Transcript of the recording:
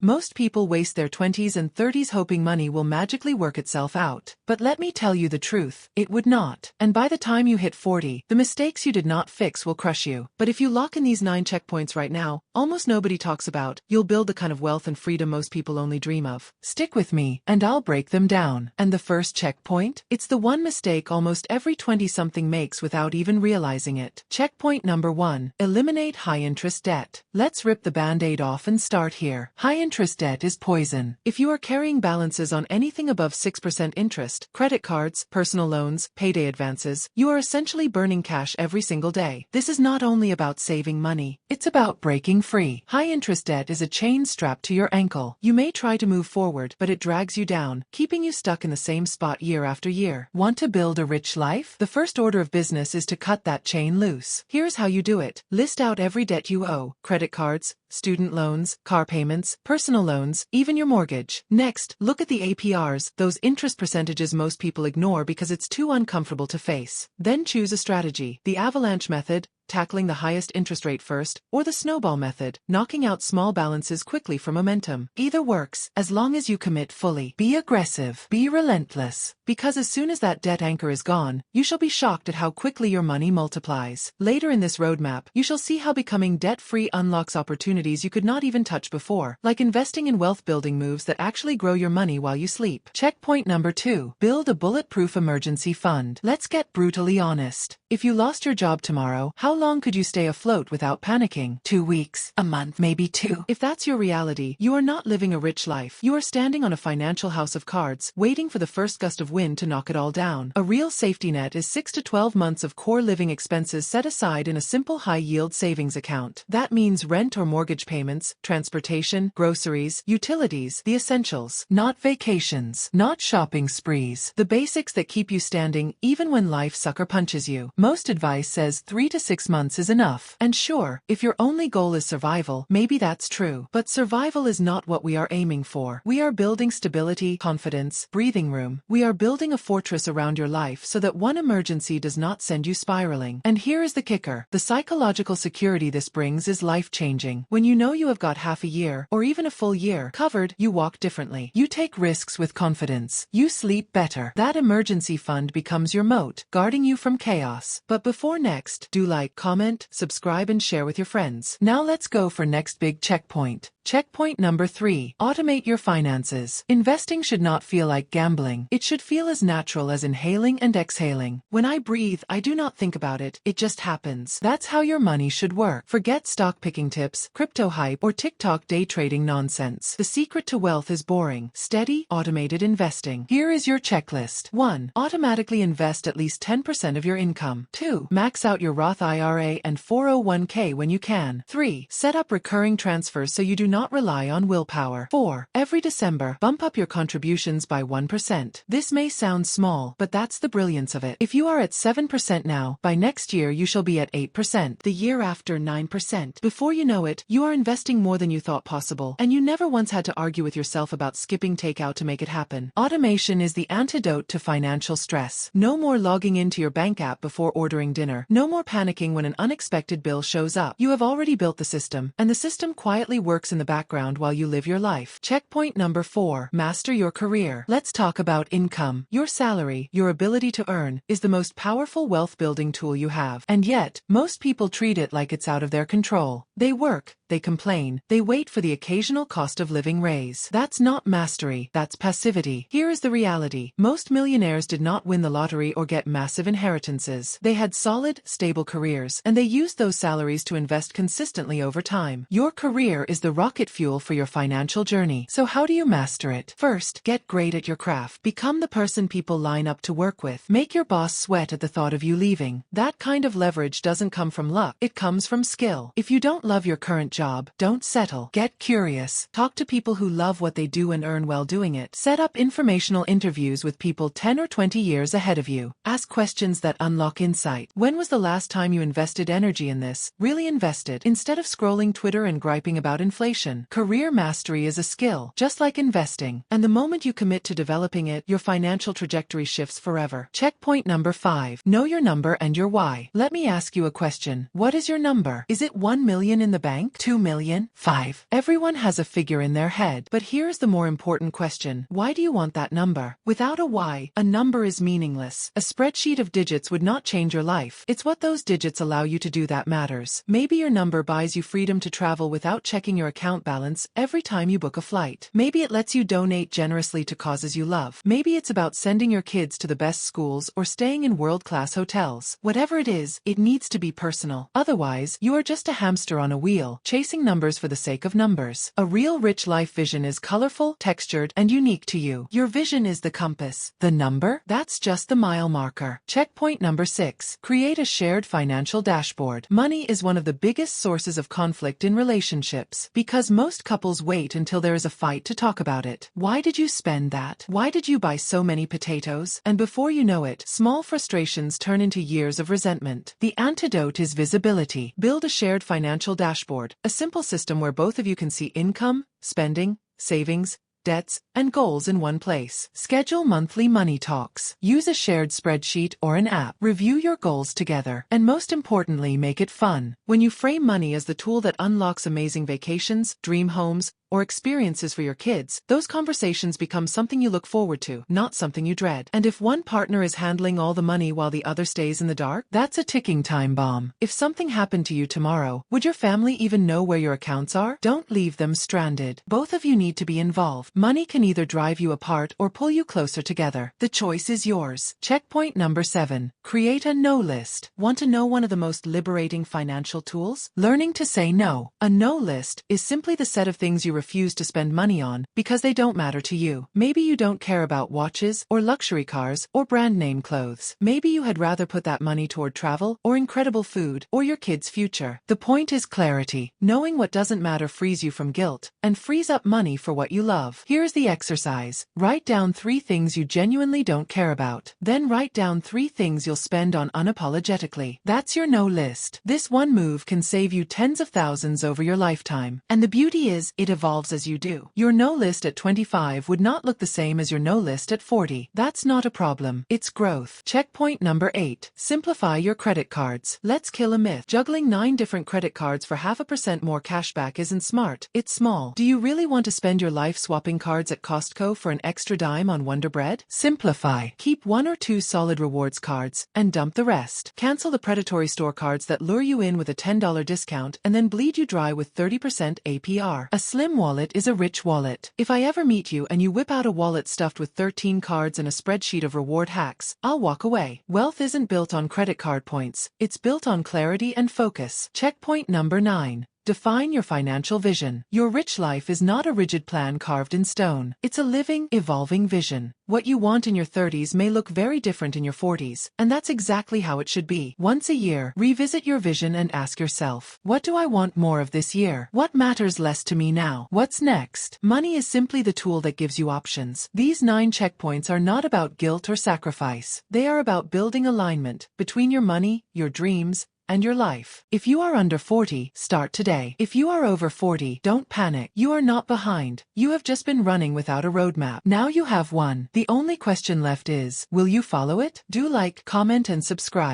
Most people waste their 20s and 30s hoping money will magically work itself out. But let me tell you the truth, it would not. And by the time you hit 40, the mistakes you did not fix will crush you. But if you lock in these 9 checkpoints right now, almost nobody talks about, you'll build the kind of wealth and freedom most people only dream of. Stick with me, and I'll break them down. And the first checkpoint? It's the one mistake almost every 20-something makes without even realizing it. Checkpoint number 1. Eliminate high-interest debt. Let's rip the band-aid off and start here. High-interest debt is poison. If you are carrying balances on anything above 6% interest, credit cards, personal loans, payday advances, you are essentially burning cash every single day. This is not only about saving money, it's about breaking free. High-interest debt is a chain strapped to your ankle. You may try to move forward, but it drags you down, keeping you stuck in the same spot year after year. Want to build a rich life? The first order of business is to cut that chain loose. Here's how you do it. List out every debt you owe: credit cards, student loans, car payments, personal loans, even your mortgage. Next, look at the APRs, those interest percentages most people ignore because it's too uncomfortable to face. Then choose a strategy: the avalanche method, tackling the highest interest rate first, or the snowball method, knocking out small balances quickly for momentum. Either works, as long as you commit fully. Be aggressive. Be relentless. Because as soon as that debt anchor is gone, you shall be shocked at how quickly your money multiplies. Later in this roadmap, you shall see how becoming debt-free unlocks opportunities you could not even touch before, like investing in wealth-building moves that actually grow your money while you sleep. Checkpoint number 2. Build a bulletproof emergency fund. Let's get brutally honest. If you lost your job tomorrow, how long could you stay afloat without panicking? 2 weeks, a month, maybe 2. If that's your reality, you are not living a rich life. You are standing on a financial house of cards, waiting for the first gust of wind to knock it all down. A real safety net is 6 to 12 months of core living expenses set aside in a simple high-yield savings account. That means rent or mortgage payments, transportation, groceries, utilities, the essentials. Not vacations, not shopping sprees. The basics that keep you standing even when life sucker punches you. Most advice says 3 to 6 months is enough. And sure, if your only goal is survival, maybe that's true. But survival is not what we are aiming for. We are building stability, confidence, breathing room. We are building a fortress around your life so that one emergency does not send you spiraling. And here is the kicker. The psychological security this brings is life-changing. When you know you have got half a year, or even a full year, covered, you walk differently. You take risks with confidence. You sleep better. That emergency fund becomes your moat, guarding you from chaos. But before next, do like, comment, subscribe and share with your friends. Now let's go for next big checkpoint. Checkpoint number 3. Automate your finances. Investing should not feel like gambling. It should feel as natural as inhaling and exhaling. When I breathe, I do not think about it. It just happens. That's how your money should work. Forget stock picking tips, crypto hype, or TikTok day trading nonsense. The secret to wealth is boring, steady, automated investing. Here is your checklist. 1. Automatically invest at least 10% of your income. 2. Max out your Roth IRA and 401k when you can. 3. Set up recurring transfers so you do not rely on willpower. 4. Every December, bump up your contributions by 1%. This may sound small, but that's the brilliance of it. If you are at 7% now, by next year you shall be at 8%. The year after, 9%. Before you know it, you are investing more than you thought possible, and you never once had to argue with yourself about skipping takeout to make it happen. Automation is the antidote to financial stress. No more logging into your bank app before ordering dinner. No more panicking when an unexpected bill shows up. You have already built the system, and the system quietly works in the background while you live your life. Checkpoint number 4. Master your career. Let's talk about income. Your salary, your ability to earn, is the most powerful wealth-building tool you have. And yet, most people treat it like it's out of their control. They work, they complain, they wait for the occasional cost of living raise. That's not mastery, that's passivity. Here is the reality. Most millionaires did not win the lottery or get massive inheritances. They had solid, stable careers, and they used those salaries to invest consistently over time. Your career is the rocket fuel for your financial journey. So how do you master it? First, get great at your craft. Become the person people line up to work with. Make your boss sweat at the thought of you leaving. That kind of leverage doesn't come from luck. It comes from skill. If you don't love your current job, don't settle. Get curious. Talk to people who love what they do and earn while doing it. Set up informational interviews with people 10 or 20 years ahead of you. Ask questions that unlock insight. When was the last time you invested energy in this? Really invested, instead of scrolling Twitter and griping about inflation. Career mastery is a skill, just like investing. And the moment you commit to developing it, your financial trajectory shifts forever. Checkpoint number 5. Know your number and your why. Let me ask you a question. What is your number? Is it 1 million million in the bank? 2 million? 5. Everyone has a figure in their head. But here's the more important question. Why do you want that number? Without a why, a number is meaningless. A spreadsheet of digits would not change your life. It's what those digits allow you to do that matters. Maybe your number buys you freedom to travel without checking your account balance every time you book a flight. Maybe it lets you donate generously to causes you love. Maybe it's about sending your kids to the best schools or staying in world-class hotels. Whatever it is, it needs to be personal. Otherwise, you are just a hamster on a wheel, chasing numbers for the sake of numbers. A real rich life vision is colorful, textured, and unique to you. Your vision is the compass. The number? That's just the mile marker. Checkpoint number 6. Create a shared financial dashboard. Money is one of the biggest sources of conflict in relationships because most couples wait until there is a fight to talk about it. Why did you spend that? Why did you buy so many potatoes? And before you know it, small frustrations turn into years of resentment. The antidote is visibility. Build a shared financial dashboard, a simple system where both of you can see income, spending, savings, debts, and goals in one place. Schedule monthly money talks. Use a shared spreadsheet or an app. Review your goals together. And most importantly, make it fun. When you frame money as the tool that unlocks amazing vacations, dream homes, or experiences for your kids, those conversations become something you look forward to, not something you dread. And if one partner is handling all the money while the other stays in the dark, that's a ticking time bomb. If something happened to you tomorrow, would your family even know where your accounts are? Don't leave them stranded. Both of you need to be involved. Money can either drive you apart or pull you closer together. The choice is yours. Checkpoint number 7. Create a no list. Want to know one of the most liberating financial tools? Learning to say no. A no list is simply the set of things you refuse to spend money on because they don't matter to you. Maybe you don't care about watches or luxury cars or brand name clothes. Maybe you had rather put that money toward travel or incredible food or your kids' future. The point is clarity. Knowing what doesn't matter frees you from guilt and frees up money for what you love. Here's the exercise. Write down 3 things you genuinely don't care about. Then write down 3 things you'll spend on unapologetically. That's your no list. This one move can save you tens of thousands over your lifetime. And the beauty is, it evolves as you do. Your no list at 25 would not look the same as your no list at 40. That's not a problem. It's growth. Checkpoint number 8. Simplify your credit cards. Let's kill a myth. Juggling 9 different credit cards for 0.5% more cashback isn't smart. It's small. Do you really want to spend your life swapping cards at Costco for an extra dime on Wonder Bread? Simplify. Keep 1 or 2 solid rewards cards and dump the rest. Cancel the predatory store cards that lure you in with a $10 discount and then bleed you dry with 30% APR. A slim wallet is a rich wallet. If I ever meet you and you whip out a wallet stuffed with 13 cards and a spreadsheet of reward hacks, I'll walk away. Wealth isn't built on credit card points. It's built on clarity and focus. Checkpoint number 9. Define your financial vision. Your rich life is not a rigid plan carved in stone. It's a living, evolving vision. What you want in your 30s may look very different in your 40s, and that's exactly how it should be. Once a year, revisit your vision and ask yourself, what do I want more of this year? What matters less to me now? What's next? Money is simply the tool that gives you options. These 9 checkpoints are not about guilt or sacrifice. They are about building alignment between your money, your dreams, and your life. If you are under 40, start today. If you are over 40, don't panic. You are not behind. You have just been running without a roadmap. Now you have one. The only question left is, will you follow it? Do like, comment, and subscribe.